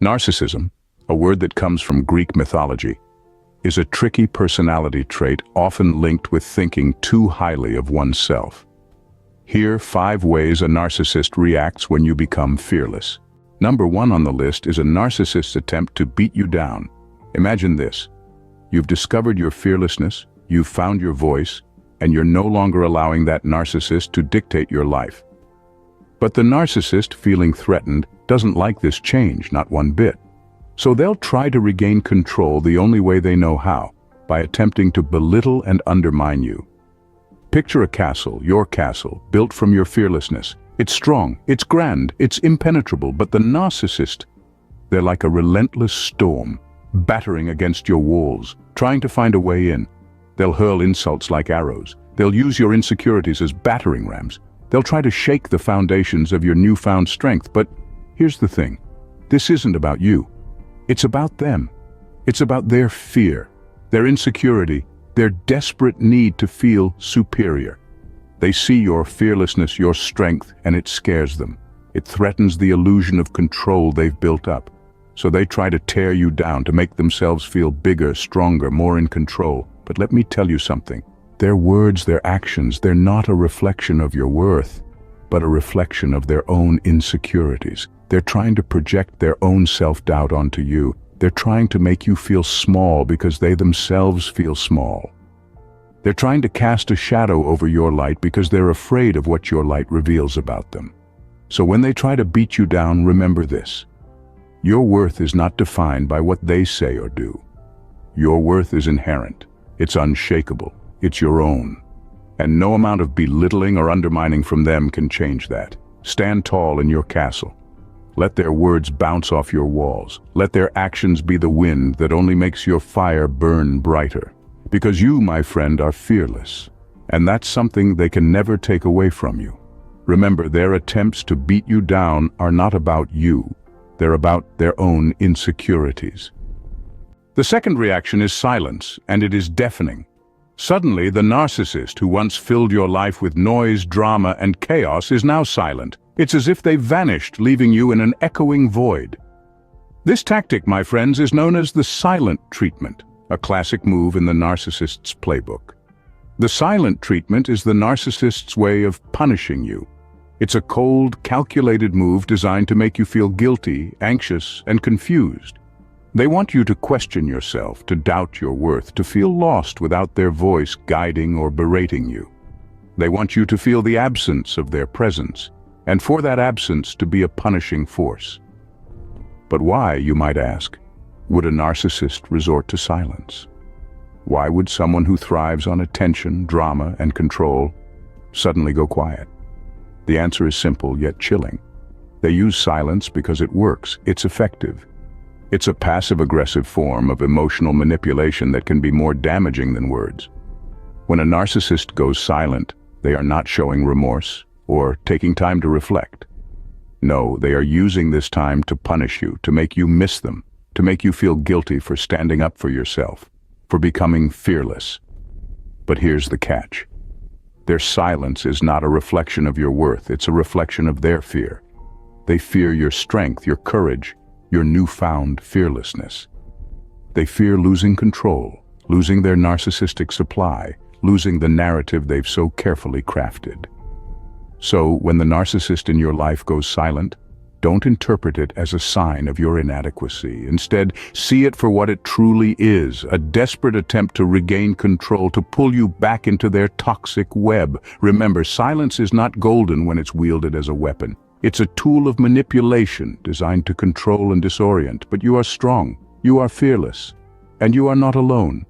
Narcissism, a word that comes from Greek mythology, is a tricky personality trait often linked with thinking too highly of oneself. Here, 5 ways a narcissist reacts when you become fearless. Number 1 on the list is a narcissist's attempt to beat you down. Imagine this. You've discovered your fearlessness, you've found your voice, and you're no longer allowing that narcissist to dictate your life. But the narcissist, feeling threatened, doesn't like this change, not one bit. So they'll try to regain control the only way they know how, by attempting to belittle and undermine you. Picture a castle, your castle, built from your fearlessness. It's strong, it's grand, it's impenetrable, but the narcissist, they're like a relentless storm, battering against your walls, trying to find a way in. They'll hurl insults like arrows. They'll use your insecurities as battering rams. They'll try to shake the foundations of your newfound strength, but here's the thing. This isn't about you. It's about them. It's about their fear, their insecurity, their desperate need to feel superior. They see your fearlessness, your strength, and it scares them. It threatens the illusion of control they've built up. So they try to tear you down to make themselves feel bigger, stronger, more in control. But let me tell you something. Their words, their actions, they're not a reflection of your worth, but a reflection of their own insecurities. They're trying to project their own self-doubt onto you. They're trying to make you feel small because they themselves feel small. They're trying to cast a shadow over your light because they're afraid of what your light reveals about them. So when they try to beat you down, remember this. Your worth is not defined by what they say or do. Your worth is inherent. It's unshakable. It's your own. And no amount of belittling or undermining from them can change that. Stand tall in your castle. Let their words bounce off your walls. Let their actions be the wind that only makes your fire burn brighter. Because you, my friend, are fearless. And that's something they can never take away from you. Remember, their attempts to beat you down are not about you. They're about their own insecurities. The second reaction is silence, and it is deafening. Suddenly, the narcissist who once filled your life with noise, drama, and chaos is now silent. It's as if they've vanished, leaving you in an echoing void. This tactic, my friends, is known as the silent treatment, a classic move in the narcissist's playbook. The silent treatment is the narcissist's way of punishing you. It's a cold, calculated move designed to make you feel guilty, anxious, and confused. They want you to question yourself, to doubt your worth, to feel lost without their voice guiding or berating you. They want you to feel the absence of their presence, and for that absence to be a punishing force. But why, you might ask, would a narcissist resort to silence? Why would someone who thrives on attention, drama, and control suddenly go quiet? The answer is simple yet chilling. They use silence because it works, it's effective. It's a passive-aggressive form of emotional manipulation that can be more damaging than words. When a narcissist goes silent, they are not showing remorse or taking time to reflect. No, they are using this time to punish you, to make you miss them, to make you feel guilty for standing up for yourself, for becoming fearless. But here's the catch. Their silence is not a reflection of your worth, it's a reflection of their fear. They fear your strength, your courage, your newfound fearlessness. They fear losing control, losing their narcissistic supply, losing the narrative they've so carefully crafted. So, when the narcissist in your life goes silent, don't interpret it as a sign of your inadequacy. Instead, see it for what it truly is, a desperate attempt to regain control, to pull you back into their toxic web. Remember, silence is not golden when it's wielded as a weapon. It's a tool of manipulation designed to control and disorient, but you are strong, you are fearless, and you are not alone.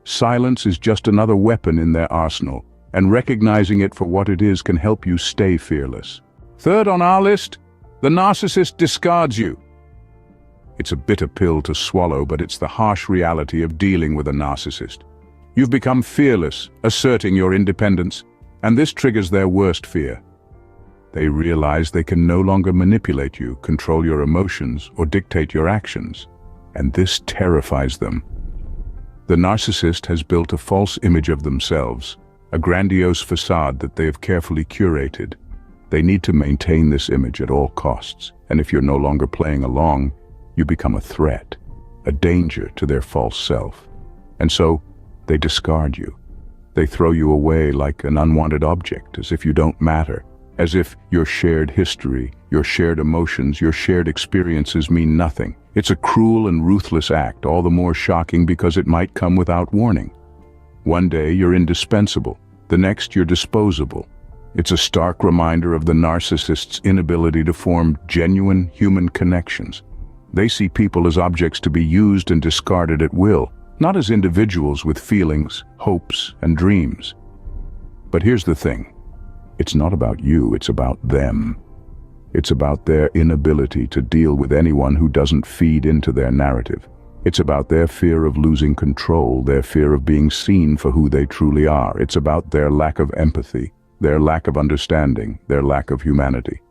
Silence is just another weapon in their arsenal, and recognizing it for what it is can help you stay fearless. Third on our list, the narcissist discards you. It's a bitter pill to swallow, but it's the harsh reality of dealing with a narcissist. You've become fearless, asserting your independence, and this triggers their worst fear. They realize they can no longer manipulate you, control your emotions, or dictate your actions, and this terrifies them. The narcissist has built a false image of themselves, a grandiose facade that they have carefully curated. They need to maintain this image at all costs, and if you're no longer playing along, you become a threat, a danger to their false self. And so, they discard you. They throw you away like an unwanted object, as if you don't matter, as if your shared history, your shared emotions, your shared experiences mean nothing. It's a cruel and ruthless act, all the more shocking because it might come without warning. One day you're indispensable, the next you're disposable. It's a stark reminder of the narcissist's inability to form genuine human connections. They see people as objects to be used and discarded at will, not as individuals with feelings, hopes, and dreams. But here's the thing. It's not about you, it's about them. It's about their inability to deal with anyone who doesn't feed into their narrative. It's about their fear of losing control, their fear of being seen for who they truly are. It's about their lack of empathy, their lack of understanding, their lack of humanity.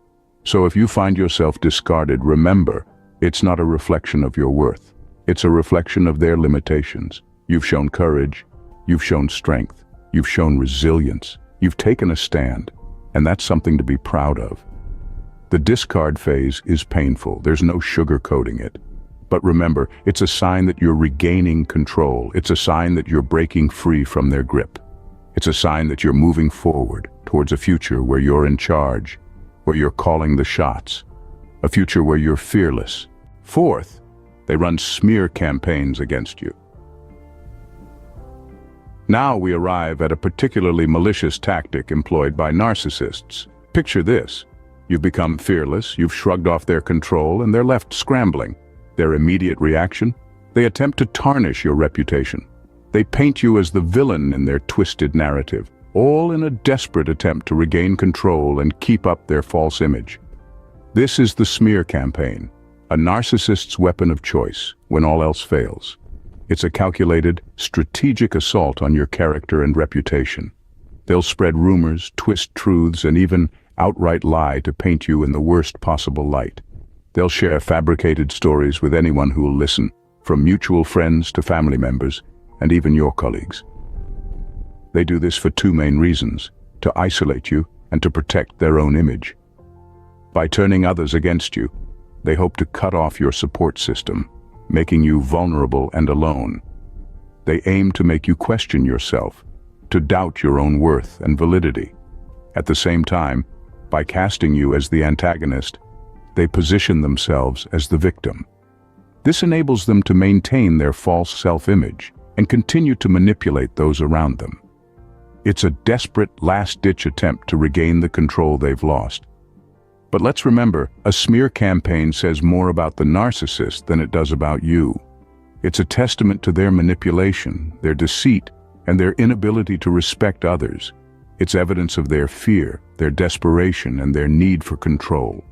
So if you find yourself discarded, remember, it's not a reflection of your worth. It's a reflection of their limitations. You've shown courage, you've shown strength, you've shown resilience, you've taken a stand, and that's something to be proud of. The discard phase is painful, there's no sugarcoating it. But remember, it's a sign that you're regaining control. It's a sign that you're breaking free from their grip. It's a sign that you're moving forward towards a future where you're in charge, where you're calling the shots, a future where you're fearless. Fourth, they run smear campaigns against you. Now we arrive at a particularly malicious tactic employed by narcissists. Picture this. You've become fearless, you've shrugged off their control, and they're left scrambling. Their immediate reaction? They attempt to tarnish your reputation. They paint you as the villain in their twisted narrative, all in a desperate attempt to regain control and keep up their false image. This is the smear campaign, a narcissist's weapon of choice when all else fails. It's a calculated, strategic assault on your character and reputation. They'll spread rumors, twist truths, and even outright lie to paint you in the worst possible light. They'll share fabricated stories with anyone who will listen, from mutual friends to family members, and even your colleagues. They do this for two main reasons: to isolate you and to protect their own image. By turning others against you, they hope to cut off your support system, making you vulnerable and alone. They aim to make you question yourself, to doubt your own worth and validity. At the same time, by casting you as the antagonist, they position themselves as the victim. This enables them to maintain their false self-image and continue to manipulate those around them. It's a desperate, last-ditch attempt to regain the control they've lost. But let's remember, a smear campaign says more about the narcissist than it does about you. It's a testament to their manipulation, their deceit, and their inability to respect others. It's evidence of their fear, their desperation, and their need for control.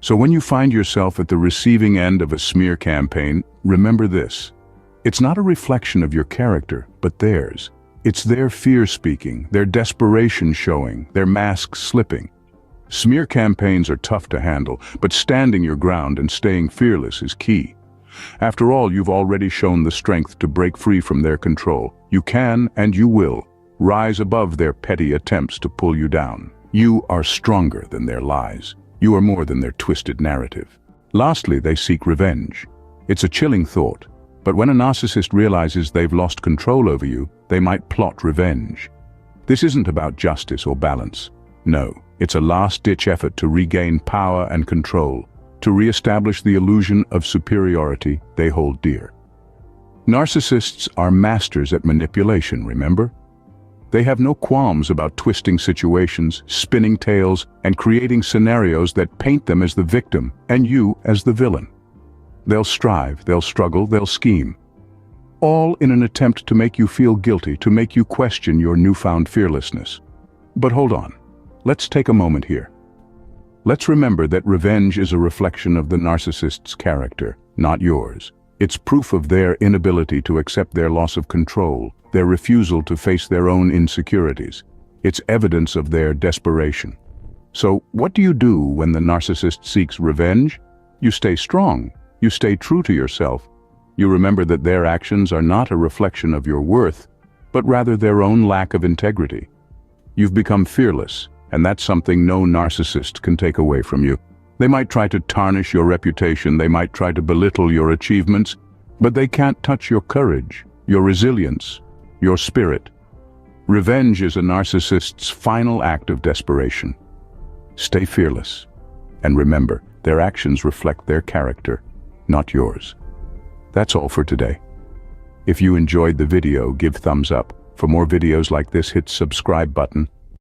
So when you find yourself at the receiving end of a smear campaign, remember this. It's not a reflection of your character, but theirs. It's their fear speaking, their desperation showing, their masks slipping. Smear campaigns are tough to handle, but standing your ground and staying fearless is key. After all, you've already shown the strength to break free from their control. You can, and you will, rise above their petty attempts to pull you down. You are stronger than their lies. You are more than their twisted narrative. Lastly, they seek revenge. It's a chilling thought, but when a narcissist realizes they've lost control over you, they might plot revenge. This isn't about justice or balance. No, it's a last-ditch effort to regain power and control, to re-establish the illusion of superiority they hold dear. Narcissists are masters at manipulation, remember? They have no qualms about twisting situations, spinning tales, and creating scenarios that paint them as the victim and you as the villain. They'll strive, they'll struggle, they'll scheme. All in an attempt to make you feel guilty, to make you question your newfound fearlessness. But hold on, let's take a moment here. Let's remember that revenge is a reflection of the narcissist's character, not yours. It's proof of their inability to accept their loss of control, their refusal to face their own insecurities. It's evidence of their desperation. So, what do you do when the narcissist seeks revenge? You stay strong. You stay true to yourself. You remember that their actions are not a reflection of your worth, but rather their own lack of integrity. You've become fearless, and that's something no narcissist can take away from you. They might try to tarnish your reputation, they might try to belittle your achievements, but they can't touch your courage, your resilience, your spirit. Revenge is a narcissist's final act of desperation. Stay fearless, and remember, their actions reflect their character, not yours. That's all for today. If you enjoyed the video, give thumbs up. For more videos like this, hit subscribe button